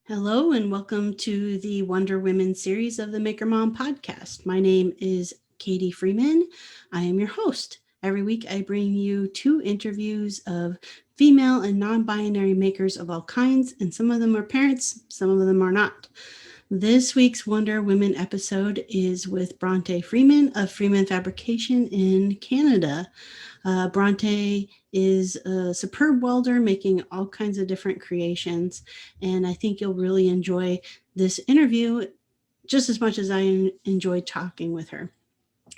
Hello and welcome to the Wonder Women series of the Maker Mom podcast. My name is Katie Freeman. I am your host. Every week I bring you 2 interviews of female and non-binary makers of all kinds, and some of them are parents, some of them are not. This week's Wonder Women episode is with Bronte Freeman of Freeman Fabrication in Canada. Bronte is a superb welder making all kinds of different creations, and I think you'll really enjoy this interview just as much as I enjoyed talking with her.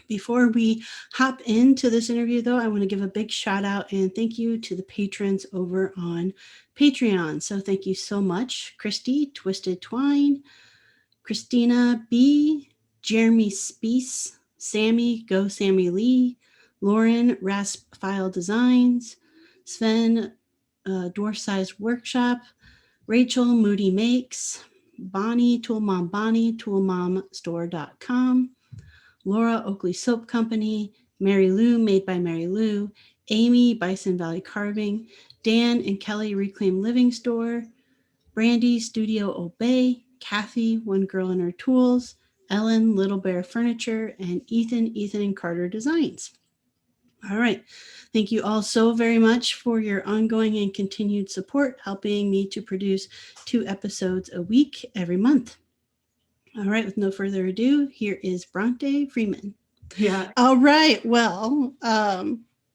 Before we hop into this interview, though, I want to give a big shout out and thank you to the patrons over on Patreon. So thank you so much, Christy, Twisted Twine, Christina B, Jeremy Speece, Sammy, Go Sammy Lee, Lauren, Rasp File Designs, Sven, Dwarf Size Workshop, Rachel, Moody Makes, Bonnie, Toolmom Bonnie, toolmomstore.com, Laura, Oakley Soap Company, Mary Lou, Made by Mary Lou, Amy, Bison Valley Carving, Dan and Kelly, Reclaim Living Store, Brandy, Studio Obey, Kathy, One Girl and Her Tools, Ellen, Little Bear Furniture, and Ethan and Carter Designs. All right. Thank you all so very much for your ongoing and continued support, helping me to produce 2 episodes a week every month. All right. With no further ado, here is Bronte Freeman. Yeah. All right. Well,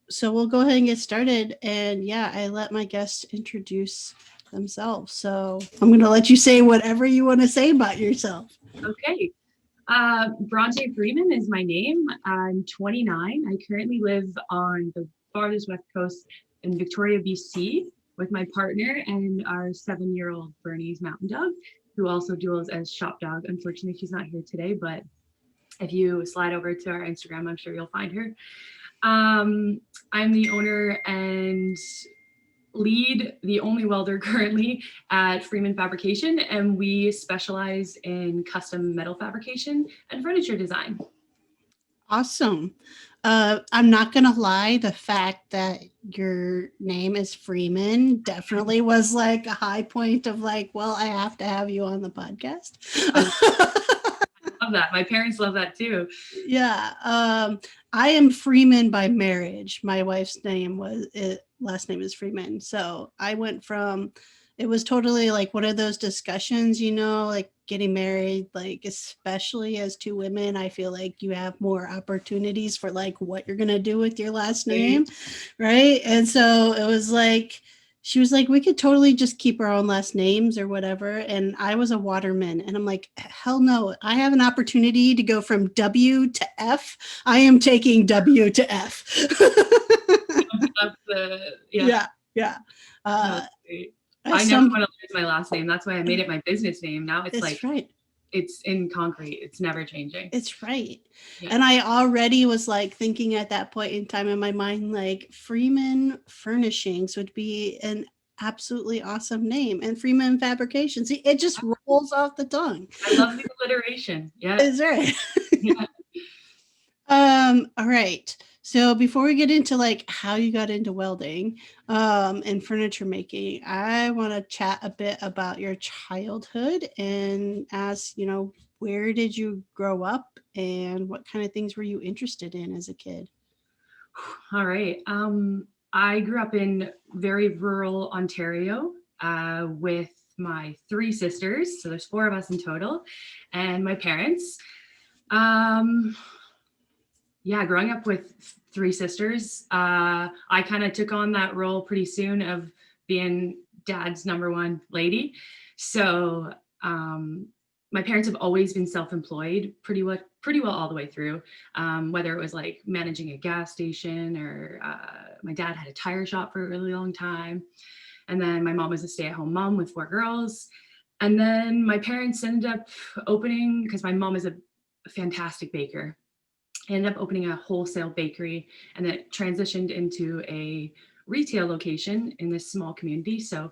so we'll go ahead and get started. And yeah, I let my guests introduce themselves. So I'm going to let you say whatever you want to say about yourself. Okay. Bronte Freeman is my name. I'm 29. I currently live on the farthest west coast in Victoria, BC, with my partner and our 7-year-old Bernese mountain dog, who also duels as shop dog. Unfortunately, she's not here today, but if you slide over to our Instagram, I'm sure you'll find her. I'm the owner and the only welder currently at Freeman Fabrication, and we specialize in custom metal fabrication and furniture design. Awesome. I'm not going to lie, the fact that your name is Freeman definitely was like a high point of like, well, I have to have you on the podcast. I love that. My parents love that too. Yeah. I am Freeman by marriage. My wife's last name is Freeman. So I went from, it was totally like one of those discussions, like getting married, like especially as 2 women, I feel like you have more opportunities for like what you're going to do with your last name. Right. And so it was like, she was like, we could totally just keep our own last names or whatever. And I was a waterman. And I'm like, hell no, I have an opportunity to go from W to F. I am taking W to F. Yeah. I never want to lose my last name. That's why I made it my business name. Now it's like, right. It's in concrete. It's never changing. It's right. Yeah. And I already was like thinking at that point in time in my mind, like Freeman Furnishings would be an absolutely awesome name, and Freeman Fabrication. See, it just rolls off the tongue. I love the alliteration. Yeah. It's right. Yeah. All right. So before we get into like how you got into welding and furniture making, I want to chat a bit about your childhood and ask, where did you grow up and what kind of things were you interested in as a kid? All right. I grew up in very rural Ontario with my 3 sisters. So there's 4 of us in total, and my parents. Growing up with 3 sisters, I kind of took on that role pretty soon of being dad's number 1 lady. So my parents have always been self-employed pretty well all the way through, whether it was like managing a gas station or my dad had a tire shop for a really long time. And then my mom was a stay-at-home mom with 4 girls. And then my parents ended up opening, because my mom is a fantastic baker, ended up opening a wholesale bakery, and it transitioned into a retail location in this small community. So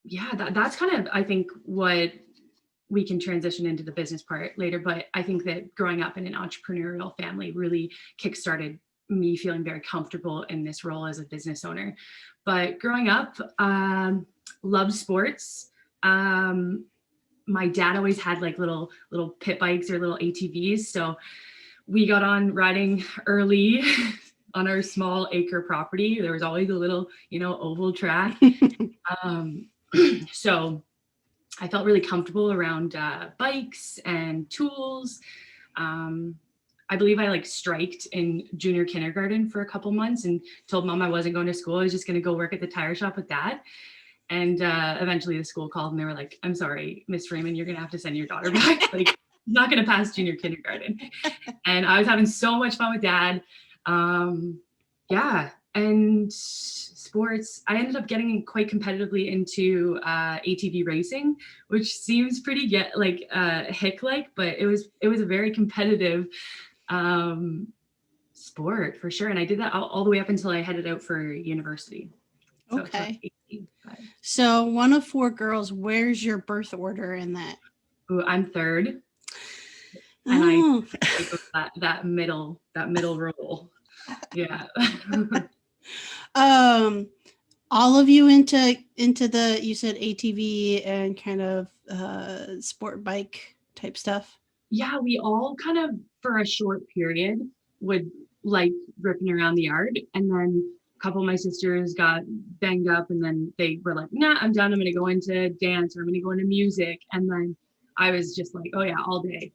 yeah, that's kind of, I think, what we can transition into the business part later. But I think that growing up in an entrepreneurial family really kickstarted me feeling very comfortable in this role as a business owner. But growing up, loved sports. My dad always had like little pit bikes or little ATVs. So we got on riding early on our small acre property. There was always a little, oval track. So I felt really comfortable around bikes and tools. I believe I like striked in junior kindergarten for a couple months and told mom I wasn't going to school. I was just going to go work at the tire shop with dad. And eventually the school called and they were like, I'm sorry, Miss Freeman, you're going to have to send your daughter back. Like, not going to pass junior kindergarten. And I was having so much fun with dad. Yeah. And sports, I ended up getting quite competitively into ATV racing, which seems pretty hick-like, but it was a very competitive sport for sure. And I did that all the way up until I headed out for university. So okay. So one of 4 girls, where's your birth order in that? Ooh, I'm third. And I that middle role. Yeah. All of you into the, you said ATV and kind of sport bike type stuff? Yeah, we all kind of for a short period would like ripping around the yard, and then a couple of my sisters got banged up and then they were like, nah, I'm done. I'm going to go into dance or I'm going to go into music. And then I was just like, oh yeah, all day.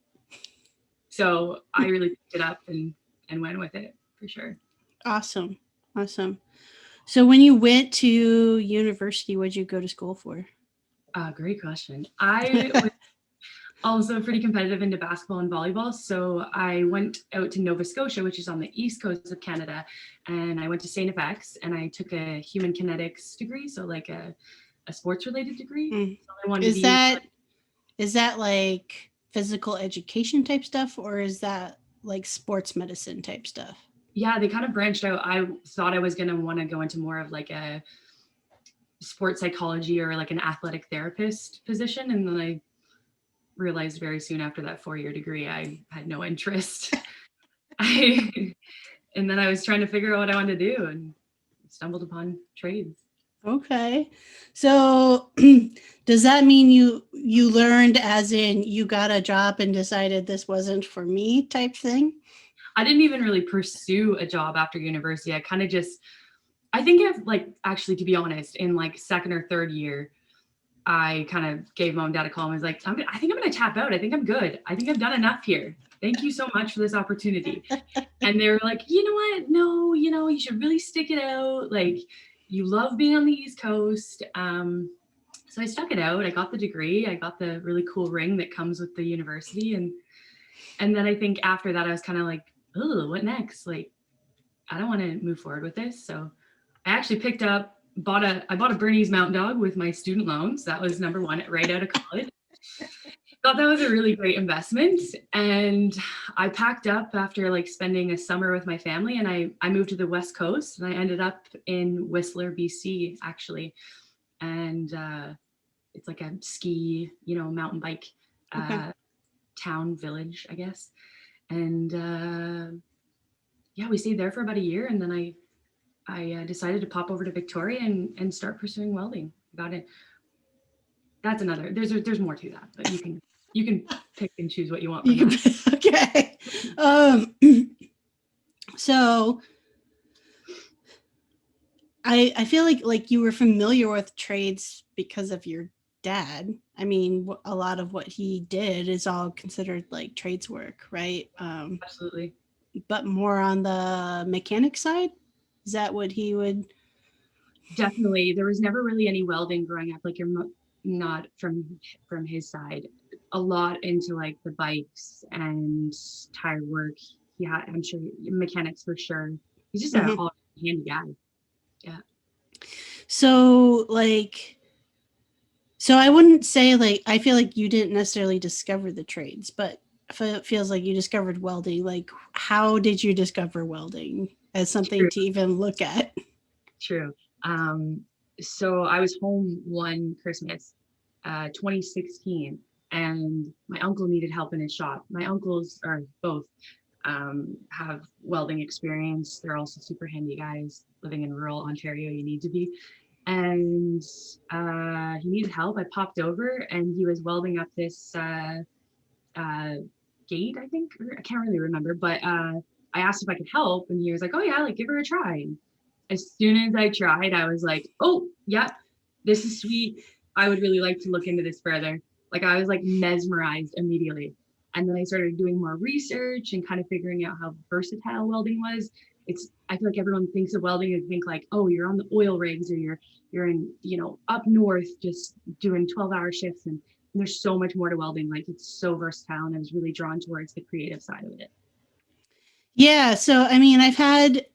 So I really picked it up and went with it for sure. Awesome. So when you went to university, what did you go to school for? Great question. I was also pretty competitive into basketball and volleyball. So I went out to Nova Scotia, which is on the east coast of Canada. And I went to St. FX and I took a human kinetics degree. So like a sports related degree. So is that like physical education type stuff, or is that like sports medicine type stuff? Yeah, they kind of branched out. I thought I was going to want to go into more of like a sports psychology or like an athletic therapist position. And then I realized very soon after that 4-year degree, I had no interest. And then I was trying to figure out what I wanted to do and stumbled upon trades. Okay. So does that mean you learned as in you got a job and decided this wasn't for me type thing? I didn't even really pursue a job after university. I kind of just, I think I've like, actually, to be honest, in like second or third year, I kind of gave mom and dad a call and was like, I think I'm going to tap out. I think I'm good. I think I've done enough here. Thank you so much for this opportunity. And they were like, you know what? No, you should really stick it out. Like, you love being on the East Coast. So I stuck it out. I got the degree. I got the really cool ring that comes with the university. And then I think after that, I was kind of like, oh, what next? Like, I don't want to move forward with this. So I actually bought a Bernese Mountain Dog with my student loans. That was number one right out of college. Thought that was a really great investment. And I packed up after like spending a summer with my family, and I moved to the West Coast, and I ended up in Whistler, BC, actually. And it's like a ski, mountain bike town, village, I guess. And yeah, we stayed there for about a year, and then I decided to pop over to Victoria and start pursuing welding. Got it. That's another. There's more to that, but you can pick and choose what you want. Okay. So I feel like you were familiar with trades because of your dad. I mean, a lot of what he did is all considered like trades work, right? Absolutely. But more on the mechanic side? Is that what he would? Definitely. There was never really any welding growing up. Like not from his side, a lot into like the bikes and tire work. Yeah, I'm sure mechanics for sure. He's just a Mhm. all handy guy. Yeah. So like, so I wouldn't say like, I feel like you didn't necessarily discover the trades, but it feels like you discovered welding. Like, how did you discover welding as something True. to even look at? True. Um, so I was home one Christmas, 2016, and my uncle needed help in his shop. My uncles are both have welding experience. They're also super handy guys living in rural Ontario. You need to be. And he needed help. I popped over, and he was welding up this uh, gate, I think. I can't really remember, but I asked if I could help, and he was like, "Oh yeah, like give her a try." And as soon as I tried, I was like, "Oh yeah, this is sweet. I would really like to look into this further." Like I was like mesmerized immediately. And then I started doing more research and kind of figuring out how versatile welding was. I feel like everyone thinks of welding and think like, oh, you're on the oil rigs or you're in, up north just doing 12-hour shifts, and there's so much more to welding. Like it's so versatile, and I was really drawn towards the creative side of it. Yeah. So, I mean, I've had,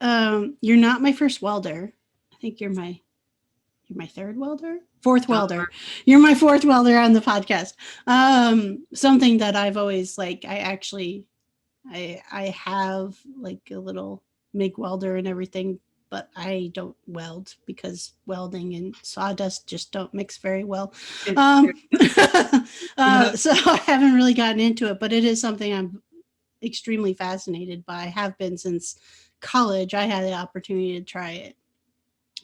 you're not my first welder. I think you're my third welder, fourth Uh, welder. You're my fourth welder on the podcast. Something that I've always like, I have like a little MIG welder and everything, but I don't weld because welding and sawdust just don't mix very well. it's true. Um, Yeah. so I haven't really gotten into it, but it is something I'm extremely fascinated by. I have been since college. I had the opportunity to try it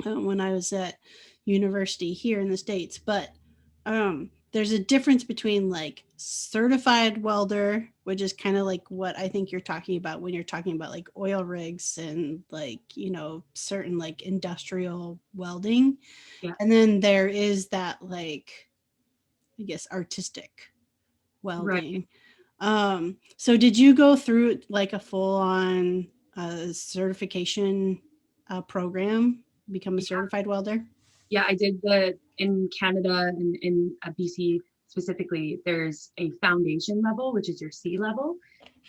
when I was at university here in the States. But there's a difference between like certified welder, which is kind of like what I think you're talking about when you're talking about like oil rigs and like, certain like industrial welding. Yeah. And then there is that like, I guess, artistic Right. welding. So did you go through like a full on certification program, become a Yeah. certified welder? Yeah, I did the in Canada and in BC specifically, there's a foundation level, which is your C level,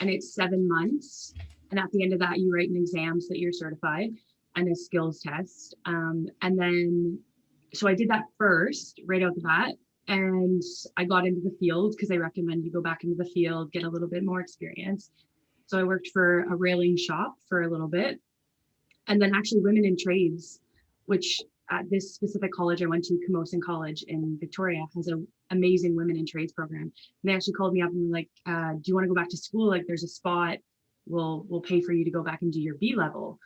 and it's 7 months. And at the end of that, you write an exam so that you're certified and a skills test. And then, so I did that first, right out the bat. And I got into the field because I recommend you go back into the field, get a little bit more experience. So I worked for a railing shop for a little bit, and then actually women in trades, which at this specific college I went to, Camosun College in Victoria, has an amazing women in trades program. And they actually called me up and were like, "Do you want to go back to school? Like, there's a spot. We'll pay for you to go back and do your B level."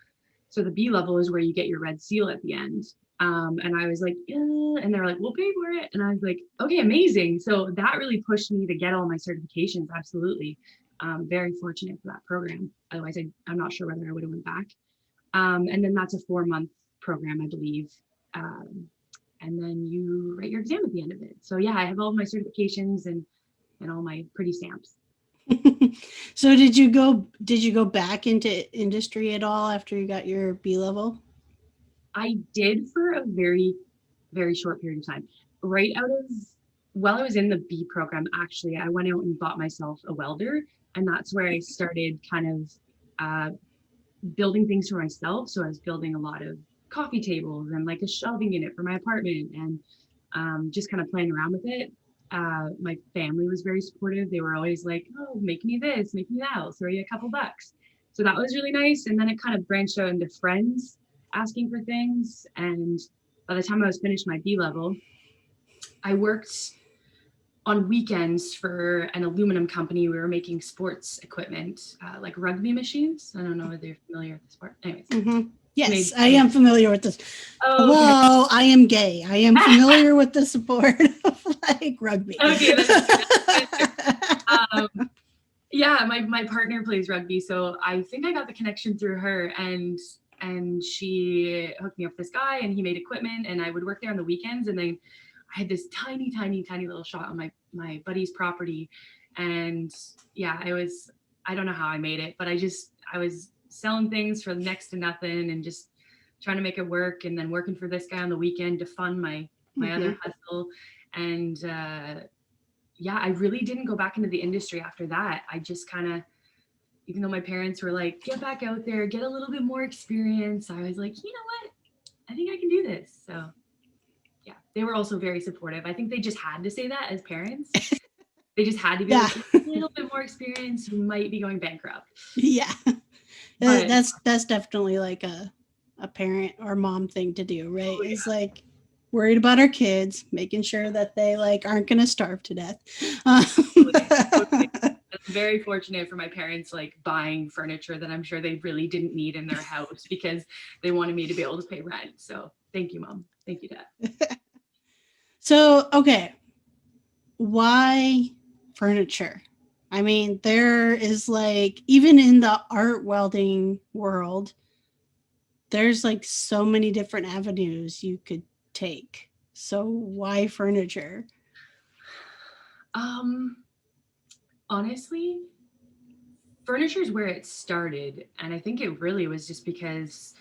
So the B level is where you get your red seal at the end. And I was like, yeah. And they're like, "We'll pay for it." And I was like, "Okay, amazing." So that really pushed me to get all my certifications. Absolutely. Very fortunate for that program. Otherwise, I'm not sure whether I would have went back. And then that's a 4 month program, I believe. And then you write your exam at the end of it. So yeah, I have all my certifications and all my pretty stamps. So did you go back into industry at all after you got your B level? I did for a very, very short period of time. Right out of while I was in the B program, actually, I went out and bought myself a welder. And that's where I started kind of uh, building things for myself. So I was building a lot of coffee tables and like a shelving unit for my apartment, and just kind of playing around with it. My family was very supportive. They were always like, "Oh, make me this, make me that. I'll throw you a couple bucks." So that was really nice. And then it kind of branched out into friends asking for things. And by the time I was finished my B level, I worked on weekends for an aluminum company. We were making sports equipment, like rugby machines. I don't know whether you're familiar with the sport. Anyways, Mm-hmm. Yes, I Canadian. am familiar with this. Oh, okay. Hello, I am gay. I am familiar with the sport of like rugby. Okay, that's good. Yeah, my partner plays rugby, so I think I got the connection through her, and she hooked me up with this guy, and he made equipment, and I would work there on the weekends. And then I had this tiny, tiny, tiny little shop on my buddy's property, and yeah, I don't know how I made it, but I was selling things for next to nothing and just trying to make it work, and then working for this guy on the weekend to fund my Mm-hmm. other hustle. And yeah, I really didn't go back into the industry after that. I just kind of, even though my parents were like, get back out there, get a little bit more experience, I was like, you know what? I think I can do this. So yeah, they were also very supportive. I think they just had to say that as parents. They just had to be Yeah. like, a little bit more experience, you might be going bankrupt. Yeah. But That's definitely like a parent or mom thing to do, right? oh It's yeah, like worried about our kids, making sure that they like aren't going to starve to death. totally, totally. I'm very fortunate for my parents like buying furniture that I'm sure they really didn't need in their house because they wanted me to be able to pay rent. So thank you, Mom. Thank you, Dad. So, okay, why furniture? I mean, there is like, even in the art welding world, there's like so many different avenues you could take. So, why furniture? Um, Honestly, furniture is where it started, and I think it really was just because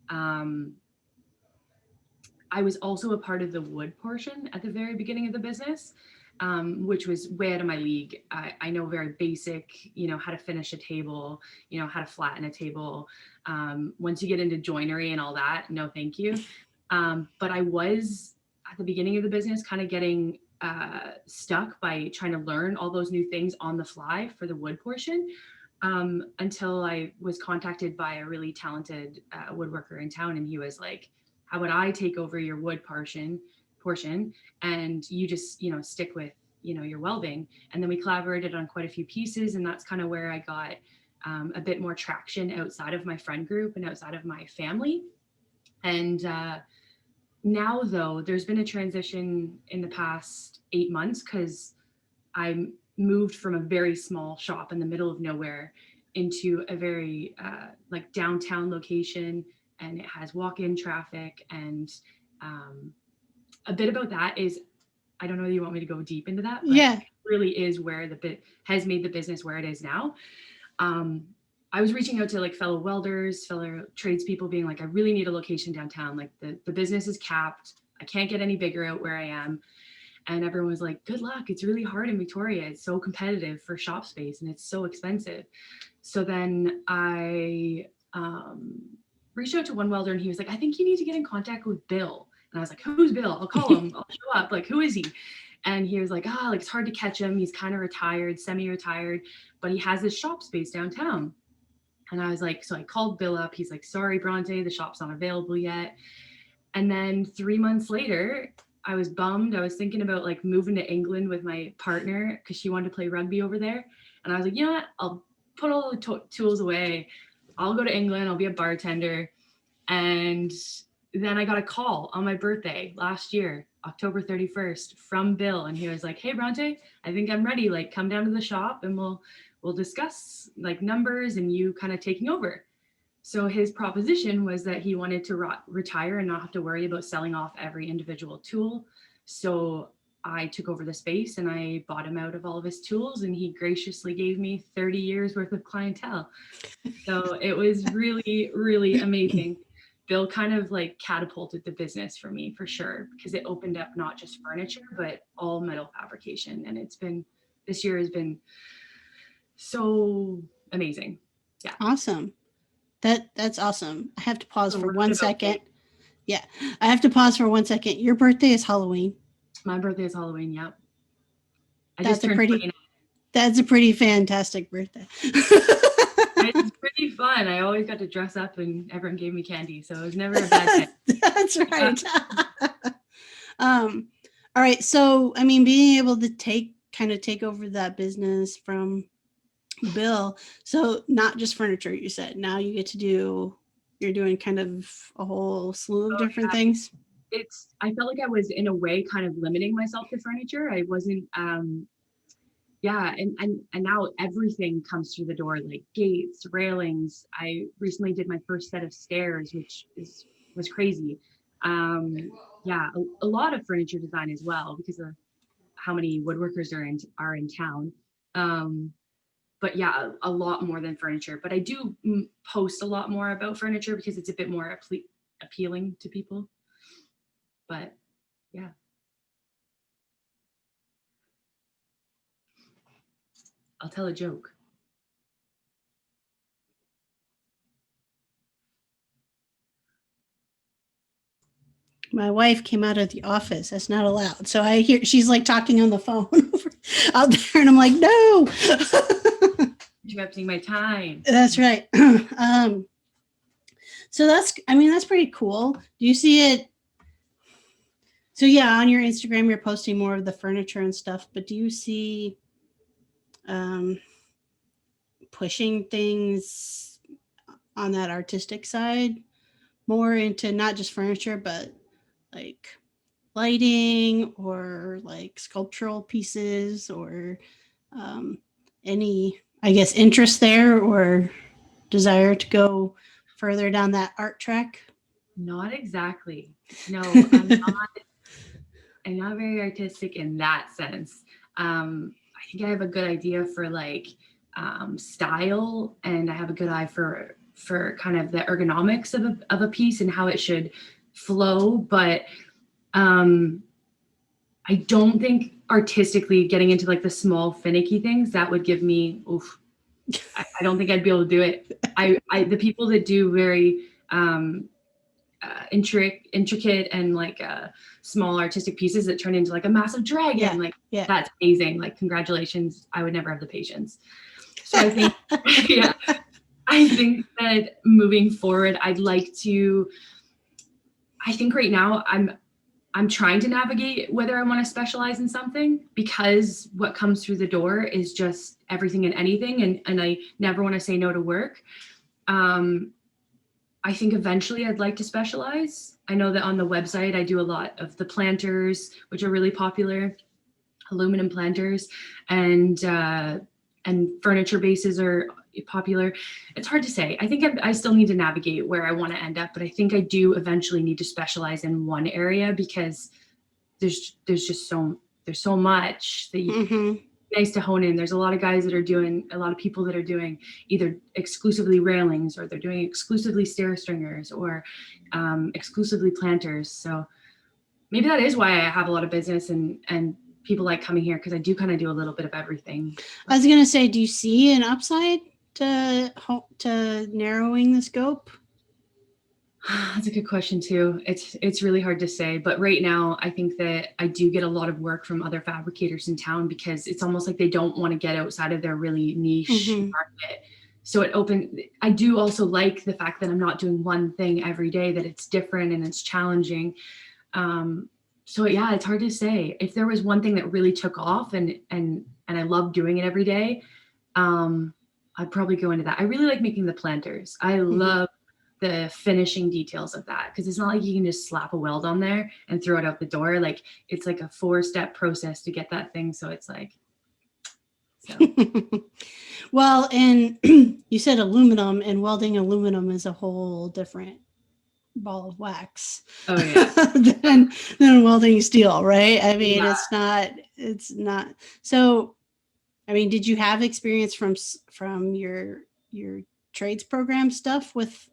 um, I was also a part of the wood portion at the very beginning of the business, which was way out of my league. I know very basic, how to finish a table, how to flatten a table. Once you get into joinery and all that, no, thank you. But I was at the beginning of the business kind of getting stuck by trying to learn all those new things on the fly for the wood portion. Until I was contacted by a really talented woodworker in town, and he was like, how would I take over your wood portion and you just, stick with, your welding. And then we collaborated on quite a few pieces. And that's kind of where I got a bit more traction outside of my friend group and outside of my family. And now, though, there's been a transition in the past 8 months because I moved from a very small shop in the middle of nowhere into a very like downtown location, and it has walk-in traffic. And a bit about that is, I don't know if you want me to go deep into that, but Yeah. it really is where the bit has made the business where it is now. Um, I was reaching out to like fellow welders, fellow tradespeople, being like, I really need a location downtown. Like the business is capped. I can't get any bigger out where I am. And everyone was like, good luck. It's really hard in Victoria. It's so competitive for shop space and it's so expensive. So then I reached out to one welder and he was like, I think you need to get in contact with Bill. And I was like, who's Bill? I'll call him. I'll show up. Like, who is he? And he was like, like it's hard to catch him. He's kind of retired, semi-retired, but he has this shop space downtown. And I was like, so I called Bill up. He's like, sorry, Bronte, the shop's not available yet. And then 3 months later, I was bummed. I was thinking about like moving to England with my partner because she wanted to play rugby over there. And I was like, you know what? I'll put all the tools away. I'll go to England. I'll be a bartender. And then I got a call on my birthday last year, October 31st, from Bill. And he was like, hey, Bronte, I think I'm ready. Like, come down to the shop and we'll discuss like numbers and you kind of taking over. So his proposition was that he wanted to retire and not have to worry about selling off every individual tool. So I took over the space and I bought him out of all of his tools, and he graciously gave me 30 years worth of clientele. So it was really, really amazing. Bill kind of like catapulted the business for me for sure, because it opened up not just furniture, but all metal fabrication. And this year has been so amazing. Yeah. Awesome. That's awesome. I have to pause A for little one bit about second. me. Yeah. I have to pause for 1 second. Your birthday is Halloween. My birthday is Halloween. Yep. I just That's a turned pretty 29. that's a pretty fantastic birthday. It's pretty fun. I always got to dress up and everyone gave me candy. So it was never a bad day. That's right. All right. So, I mean, being able to take over that business from Bill. So, not just furniture, you said. Now you get to you're doing kind of a whole slew of Oh, different yeah. things. I felt like I was in a way kind of limiting myself to furniture. I wasn't, yeah. And now everything comes through the door, like gates, railings. I recently did my first set of stairs, which was crazy. Yeah, a lot of furniture design as well because of how many woodworkers are in town. But yeah, a lot more than furniture. But I do post a lot more about furniture because it's a bit more appealing to people. But yeah. I'll tell a joke. My wife came out of the office. That's not allowed. So I hear she's like talking on the phone out there, and I'm like, no. Interrupting my time. That's right. So that's pretty cool. Do you see it? So yeah, on your Instagram, you're posting more of the furniture and stuff, but do you see pushing things on that artistic side more into not just furniture, but like lighting or like sculptural pieces or any, I guess, interest there or desire to go further down that art track? Not exactly. No, I'm not very artistic in that sense. I think I have a good idea for like style, and I have a good eye for kind of the ergonomics of a piece and how it should flow. But I don't think artistically getting into like the small finicky things that would give me oof. I don't think I'd be able to do it. The people that do very intricate and like small artistic pieces that turn into like a massive dragon, that's amazing. Like, congratulations. I would never have the patience. So I think, yeah, I think that moving forward, I think right now I'm trying to navigate whether I want to specialize in something, because what comes through the door is just everything and anything. And I never want to say no to work. I think eventually I'd like to specialize. I know that on the website, I do a lot of the planters, which are really popular, aluminum planters, and furniture bases are popular. It's hard to say. I think I still need to navigate where I want to end up, but I think I do eventually need to specialize in one area, because there's so much that you nice to hone in. There's a lot of people that are doing either exclusively railings, or they're doing exclusively stair stringers, or exclusively planters. So maybe that is why I have a lot of business and people like coming here, because I do kind of do a little bit of everything. I was going to say, do you see an upside to narrowing the scope? That's a good question too. It's really hard to say, but right now I think that I do get a lot of work from other fabricators in town, because it's almost like they don't want to get outside of their really niche market. So I do also like the fact that I'm not doing one thing every day, that it's different and it's challenging. So yeah, it's hard to say. If there was one thing that really took off and I love doing it every day, I'd probably go into that. I really like making the planters. I love the finishing details of that, because it's not like you can just slap a weld on there and throw it out the door. Like, it's like a 4-step process to get that thing. So it's like, well, and you said aluminum, and welding aluminum is a whole different ball of wax. Oh yeah. than welding steel, right? I mean, it's not. So, I mean, did you have experience from your trades program stuff with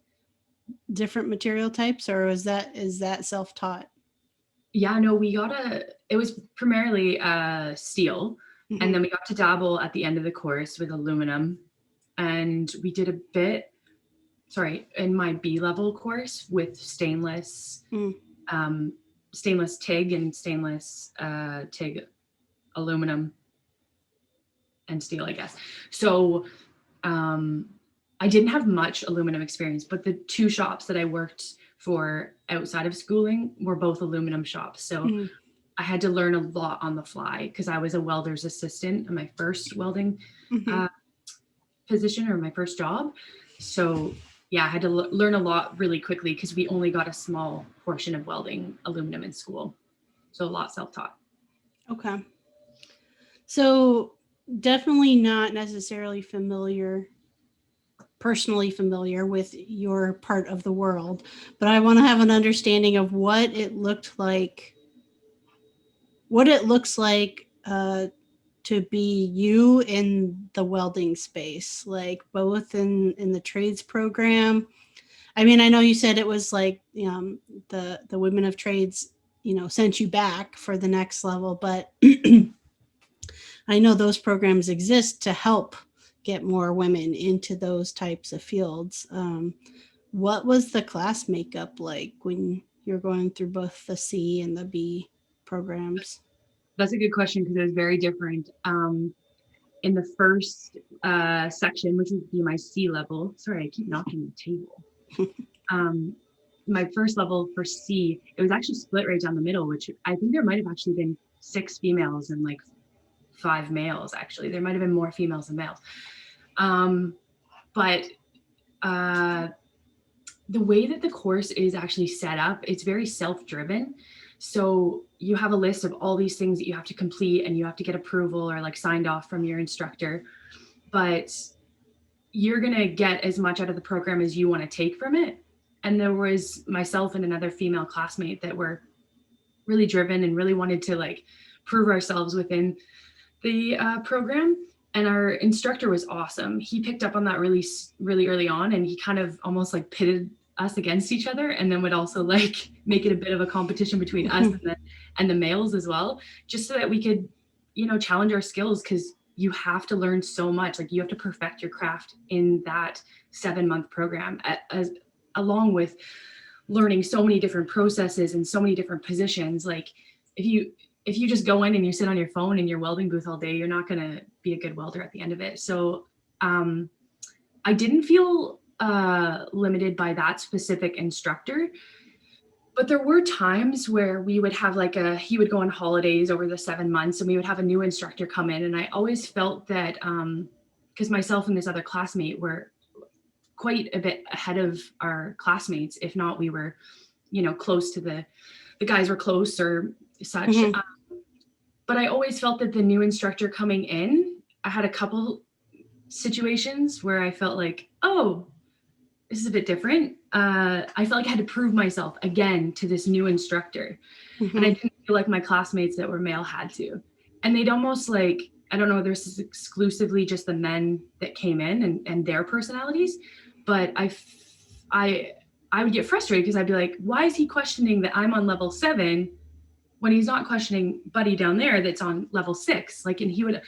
different material types, or is that self-taught? Yeah, no, it was primarily steel, and then we got to dabble at the end of the course with aluminum, and we did a bit, in my B-level course with stainless TIG and stainless TIG aluminum and steel, I guess. So I didn't have much aluminum experience, but the 2 shops that I worked for outside of schooling were both aluminum shops. So I had to learn a lot on the fly, because I was a welder's assistant in my first welding position, or my first job. So yeah, I had to learn a lot really quickly, because we only got a small portion of welding aluminum in school. So a lot self-taught. Okay. So definitely not necessarily personally familiar with your part of the world, but I want to have an understanding of what it looks like to be you in the welding space, like both in the trades program. I mean, I know you said it was like the women of trades, sent you back for the next level, but I know those programs exist to help get more women into those types of fields. What was the class makeup like when you're going through both the C and the B programs? That's a good question because it was very different. In the first section, which would be my C level. Sorry, I keep knocking the table. My first level for C, it was actually split right down the middle, which I think there might have actually been 6 females and like 5 males. Actually, there might have been more females than males. But the way that the course is actually set up, it's very self-driven. So you have a list of all these things that you have to complete and you have to get approval or like signed off from your instructor. But you're going to get as much out of the program as you want to take from it. And there was myself and another female classmate that were really driven and really wanted to like prove ourselves within the program. And our instructor was awesome. He picked up on that really, really early on, and he kind of almost like pitted us against each other, and then would also like make it a bit of a competition between us and the males as well, just so that we could, you know, challenge our skills, because you have to learn so much. Like you have to perfect your craft in that 7-month program, as along with learning so many different processes and so many different positions. Like if you just go in and you sit on your phone in your welding booth all day, you're not going to be a good welder at the end of it. So I didn't feel limited by that specific instructor, but there were times where we would have like he would go on holidays over the 7 months and we would have a new instructor come in. And I always felt that because myself and this other classmate were quite a bit ahead of our classmates, if not we were, you know, close to the guys were close or such. But I always felt that the new instructor coming in, I had a couple situations where I felt like, oh, this is a bit different. I felt like I had to prove myself again to this new instructor. And I didn't feel like my classmates that were male had to. And they'd almost like, I don't know whether this is exclusively just the men that came in and their personalities, but I would get frustrated because I'd be like, why is he questioning that I'm on level 7 when he's not questioning Buddy down there that's on level 6? Like, and he would,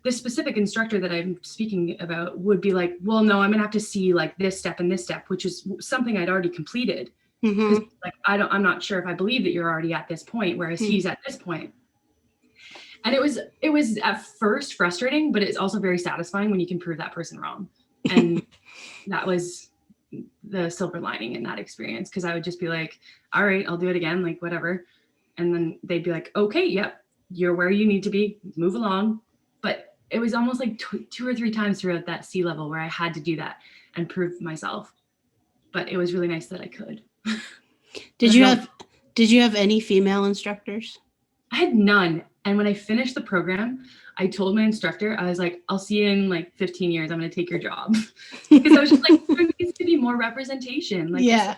this specific instructor that I'm speaking about would be like, well, no, I'm gonna have to see like this step and this step, which is something I'd already completed. Like, I'm not sure if I believe that you're already at this point, whereas he's at this point. And it was at first frustrating, but it's also very satisfying when you can prove that person wrong. And that was the silver lining in that experience, because I would just be like, all right, I'll do it again, like whatever. And then they'd be like, okay, yep, you're where you need to be, move along. But it was almost like 2 or 3 times throughout that C level where I had to do that and prove myself. But it was really nice that I could. Did you have any female instructors? I had none. And when I finished the program, I told my instructor, I was like, I'll see you in like 15 years. I'm going to take your job. Because I was just like, there needs to be more representation. Like, yeah.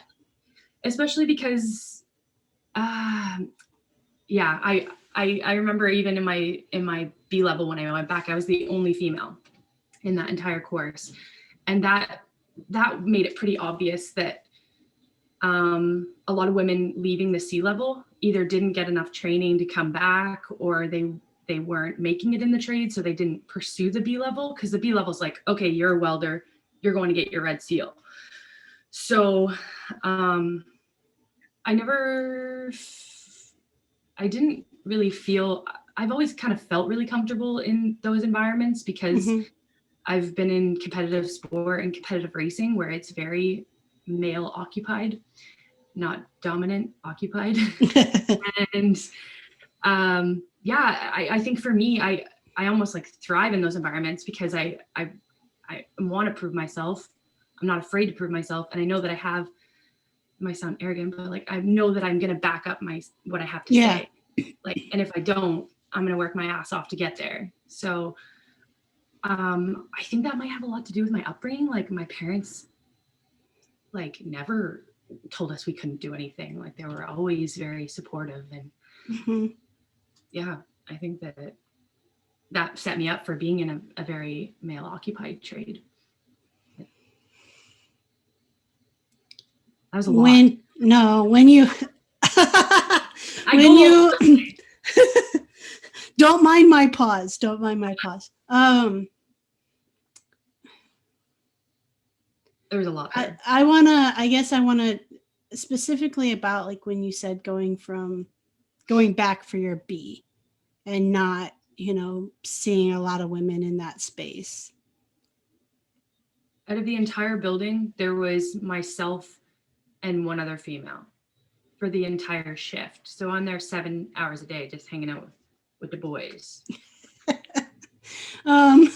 Especially because, yeah, I remember even in my B level, when I went back, I was the only female in that entire course. And that made it pretty obvious that a lot of women leaving the C level either didn't get enough training to come back, or they weren't making it in the trade, so they didn't pursue the B level, because the B level is like, okay, you're a welder, you're going to get your red seal. So I didn't really feel, I've always kind of felt really comfortable in those environments, because I've been in competitive sport and competitive racing where it's very male occupied, not dominant occupied. And yeah, I think for me, I almost like thrive in those environments, because I want to prove myself. I'm not afraid to prove myself. And I know that I have, it might sound arrogant, but like, I know that I'm going to back up what I have to say. Like, and if I don't, I'm going to work my ass off to get there. So I think that might have a lot to do with my upbringing. Like, my parents like never told us we couldn't do anything. Like, they were always very supportive. And yeah, I think that set me up for being in a very male occupied trade. That was a lot. Don't mind my pause. Don't mind my pause. There's a lot there. I guess I wanna specifically about like when you said going back for your B and not, seeing a lot of women in that space. Out of the entire building, there was myself and one other female for the entire shift. So I'm there 7 hours a day, just hanging out with the boys. Um,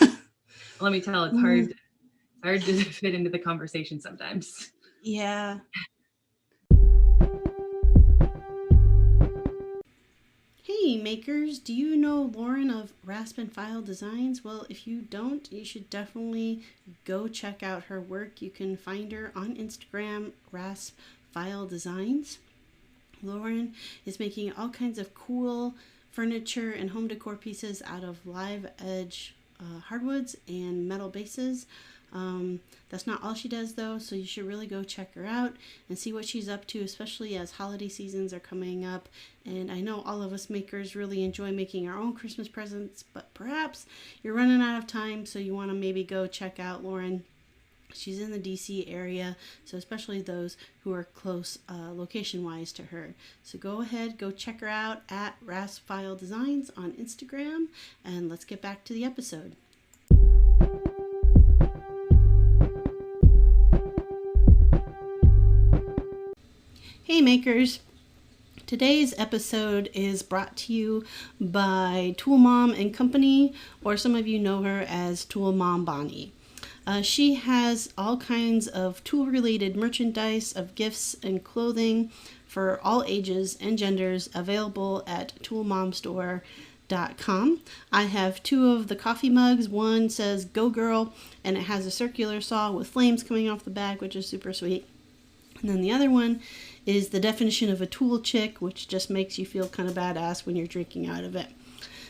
Let me tell, it's hard to fit into the conversation sometimes. yeah. Hey makers, do you know Lauren of Rasp and File Designs? Well, if you don't, you should definitely go check out her work. You can find her on Instagram, Rasp File Designs. Lauren is making all kinds of cool furniture and home decor pieces out of live edge hardwoods and metal bases. That's not all she does though, so you should really go check her out and see what she's up to, especially as holiday seasons are coming up. And I know all of us makers really enjoy making our own Christmas presents, but perhaps you're running out of time, so you want to maybe go check out Lauren. She's in the DC area, so especially those who are close location-wise to her. So go ahead, go check her out at Rasp File Designs on Instagram, and let's get back to the episode. Hey makers! Today's episode is brought to you by Tool Mom and Company, or some of you know her as Tool Mom Bonnie. She has all kinds of tool-related merchandise of gifts and clothing for all ages and genders available at toolmomstore.com. I have two of the coffee mugs. One says Go Girl, and it has a circular saw with flames coming off the back, which is super sweet. And then the other one is the definition of a tool chick, which just makes you feel kind of badass when you're drinking out of it.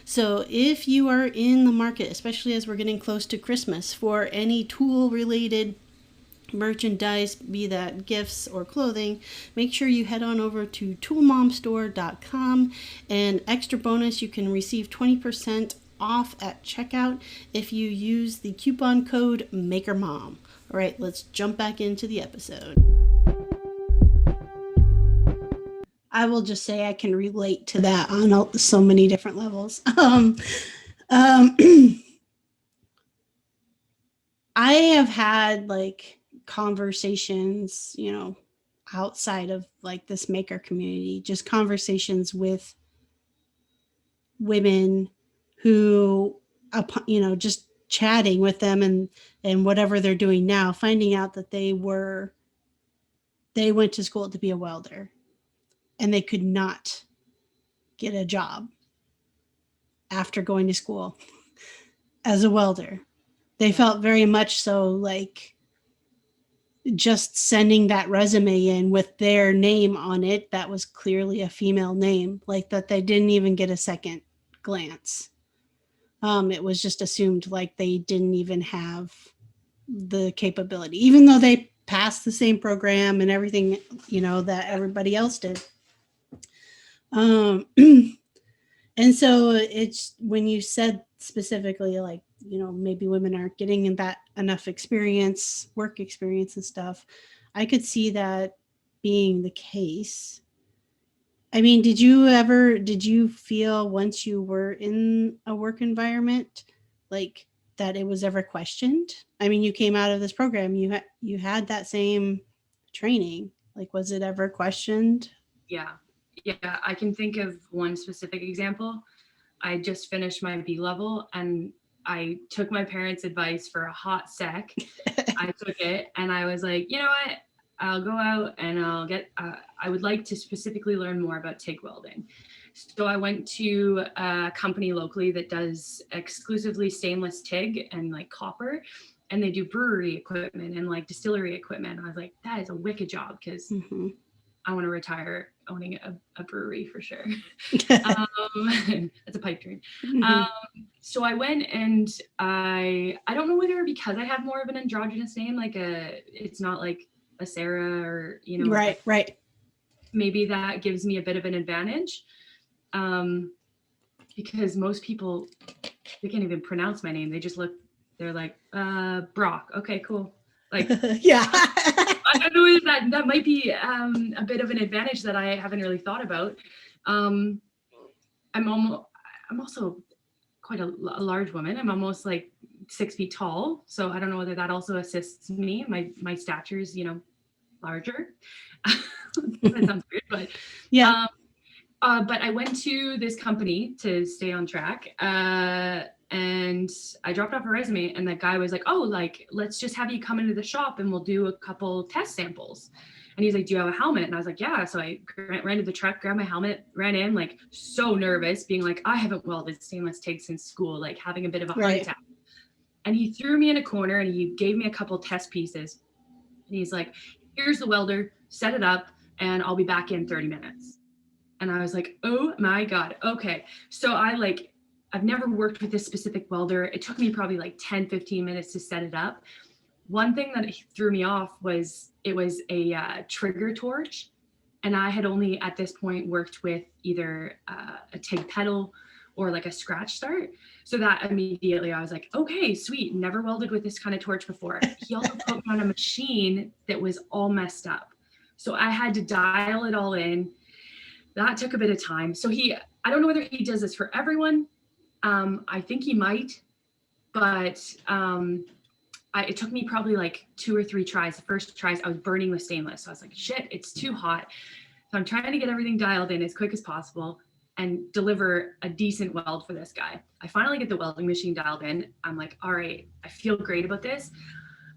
So if you are in the market, especially as we're getting close to Christmas, for any tool-related merchandise, be that gifts or clothing, make sure you head on over to toolmomstore.com. And extra bonus, you can receive 20% off at checkout if you use the coupon code MAKERMOM. All right, let's jump back into the episode. I will just say I can relate to that on so many different levels. I have had like conversations, outside of like this maker community, just conversations with women who, just chatting with them and whatever they're doing now, finding out that they went to school to be a welder and they could not get a job after going to school as a welder. They felt very much so like just sending that resume in with their name on it that was clearly a female name, like that they didn't even get a second glance. It was just assumed like they didn't even have the capability, even though they passed the same program and everything, that everybody else did. And so it's when you said specifically, like, maybe women aren't getting that enough experience, work experience and stuff, I could see that being the case. I mean, did you feel once you were in a work environment, like that it was ever questioned? I mean, you came out of this program, you had that same training. Like, was it ever questioned? Yeah, I can think of one specific example. I just finished my B level and I took my parents' advice for a hot sec. I took it and I was like, you know what? I'll go out and I would like to specifically learn more about TIG welding. So I went to a company locally that does exclusively stainless TIG and like copper, and they do brewery equipment and like distillery equipment. I was like, that is a wicked job because I want to retire owning a brewery for sure. That's a pipe dream. So I went and I don't know whether because I have more of an androgynous name, it's not like a Sarah or, Right. Maybe that gives me a bit of an advantage. because most people, they can't even pronounce my name. They just look, they're like, Brock. Okay, cool. Like, Yeah. I don't know if that might be a bit of an advantage that I haven't really thought about. I'm also quite a large woman. I'm almost like 6 feet tall. So I don't know whether that also assists me. My stature is, larger. That sounds weird, but Yeah. but I went to this company to stay on track, and I dropped off a resume, and that guy was like, "Oh, like let's just have you come into the shop, and we'll do a couple test samples." And he's like, "Do you have a helmet?" And I was like, "Yeah." So I ran to the truck, grabbed my helmet, ran in, like so nervous, being like, "I haven't welded stainless TIG since school," like having a bit of a heart attack. And he threw me in a corner, and he gave me a couple test pieces, and he's like, "Here's the welder, set it up, and I'll be back in 30 minutes." And I was like, oh my God. Okay. So I've never worked with this specific welder. It took me probably like 10, 15 minutes to set it up. One thing that threw me off was it was a trigger torch. And I had only at this point worked with either a TIG pedal or like a scratch start. So that immediately I was like, okay, sweet. Never welded with this kind of torch before. He also put me on a machine that was all messed up. So I had to dial it all in. That took a bit of time. So I don't know whether he does this for everyone. I think he might, but it took me probably like 2 or 3 tries. The first tries, I was burning the stainless. So I was like, shit, it's too hot. So I'm trying to get everything dialed in as quick as possible and deliver a decent weld for this guy. I finally get the welding machine dialed in. I'm like, all right, I feel great about this.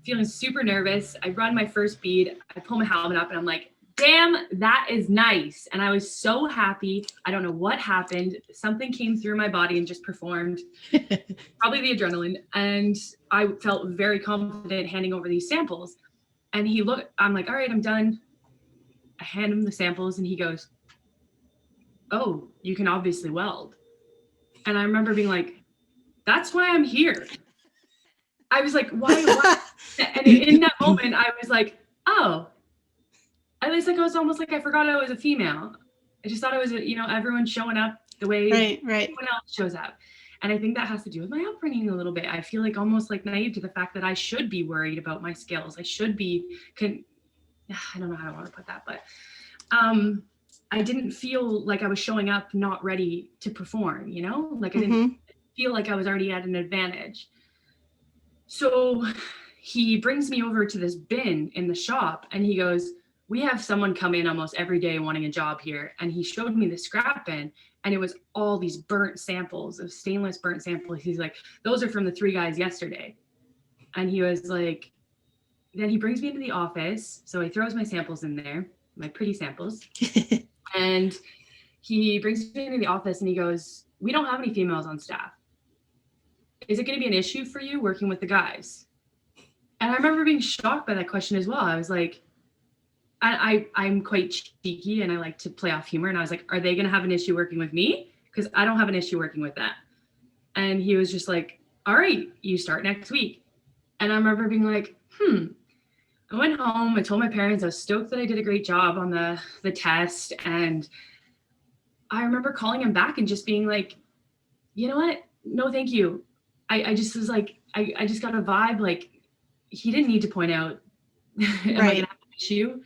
Feeling super nervous. I run my first bead. I pull my helmet up and I'm like, damn, that is nice. And I was so happy. I don't know what happened. Something came through my body and just performed, probably the adrenaline. And I felt very confident handing over these samples. And I'm like, all right, I'm done. I hand him the samples and he goes, oh, you can obviously weld. And I remember being like, that's why I'm here. I was like, why? And in that moment, I was like, oh, at least like it was almost like I forgot I was a female. I just thought it was, everyone showing up the way everyone else shows up. And I think that has to do with my upbringing a little bit. I feel like almost like naive to the fact that I should be worried about my skills. I should be, I don't know how I want to put that, but I didn't feel like I was showing up not ready to perform, like I didn't feel like I was already at an advantage. So he brings me over to this bin in the shop and he goes, we have someone come in almost every day wanting a job here. And he showed me the scrap bin and it was all these burnt samples of stainless burnt samples. He's like, those are from the 3 guys yesterday. And he was like, then he brings me into the office. So he throws my samples in there, my pretty samples. And he brings me into the office and he goes, we don't have any females on staff. Is it going to be an issue for you working with the guys? And I remember being shocked by that question as well. I was like, I'm quite cheeky and I like to play off humor. And I was like, are they going to have an issue working with me? Because I don't have an issue working with them. And he was just like, all right, you start next week. And I remember being like, I went home. I told my parents I was stoked that I did a great job on the test. And I remember calling him back and just being like, you know what? No, thank you. I just was like, I just got a vibe. Like he didn't need to point out, am I going to have an issue?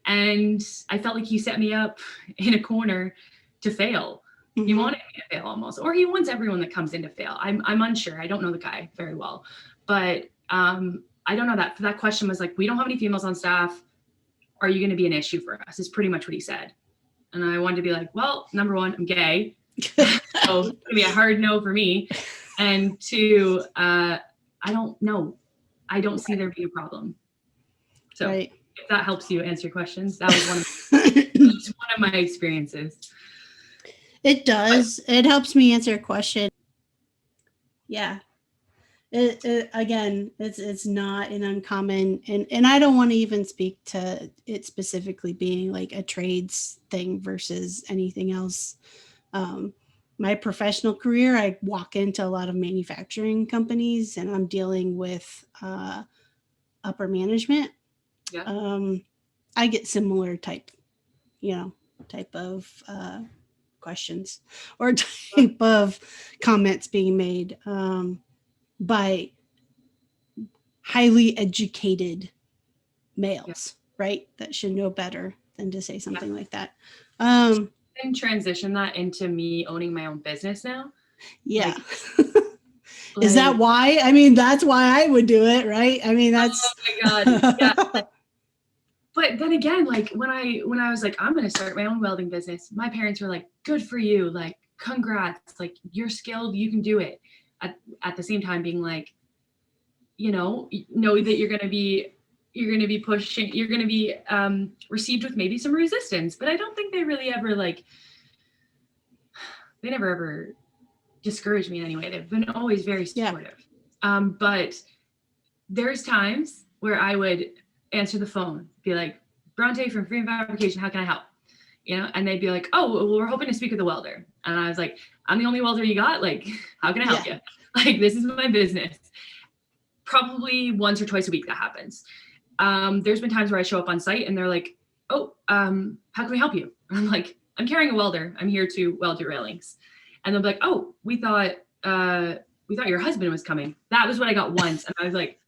And I felt like he set me up in a corner to fail. Mm-hmm. He wanted me to fail almost, or he wants everyone that comes in to fail. I'm unsure. I don't know the guy very well, but I don't know that question was like, we don't have any females on staff. Are you going to be an issue for us? Is pretty much what he said. And I wanted to be like, well, number 1, I'm gay. So it's going to be a hard no for me. And 2, I don't know. I don't see there being a problem. So if that helps you answer your questions, that was one of my experiences. It does. It helps me answer a question. Yeah. Again, it's not an uncommon, and I don't want to even speak to it specifically being like a trades thing versus anything else. My professional career, I walk into a lot of manufacturing companies and I'm dealing with upper management. I get similar type of questions or type of comments being made by highly educated males, right? That should know better than to say something like that. And transition that into me owning my own business now. Yeah. Is that why? I mean, that's why I would do it, right? I mean, that's. Oh my God. Yeah. But then again, like when I was like, I'm going to start my own welding business, my parents were like, good for you. Like, congrats. Like, you're skilled. You can do it. At the same time being like, know that you're going to be pushing, you're going to be received with maybe some resistance. But I don't think they really ever they never ever discouraged me in any way. They've been always very supportive. Yeah. But there's times where I would answer the phone, be like, Bronte from Freeman Fabrication, how can I help? And they'd be like, oh, well, we're hoping to speak with a welder. And I was like, I'm the only welder you got? Like, how can I help you? Like, this is my business. Probably once or twice a week that happens. There's been times where I show up on site and they're like, oh, how can we help you? And I'm like, I'm carrying a welder. I'm here to weld your railings. And they'll be like, oh, we thought your husband was coming. That was what I got once. And I was like,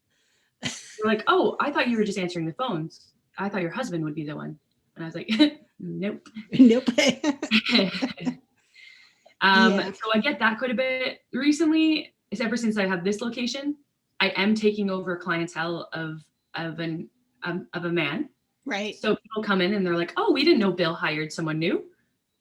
they're like, oh, I thought you were just answering the phones. I thought your husband would be the one. And I was like, nope. Nope. So I get that quite a bit. Recently, ever since I have this location, I am taking over clientele of a man. Right. So people come in and they're like, oh, we didn't know Bill hired someone new.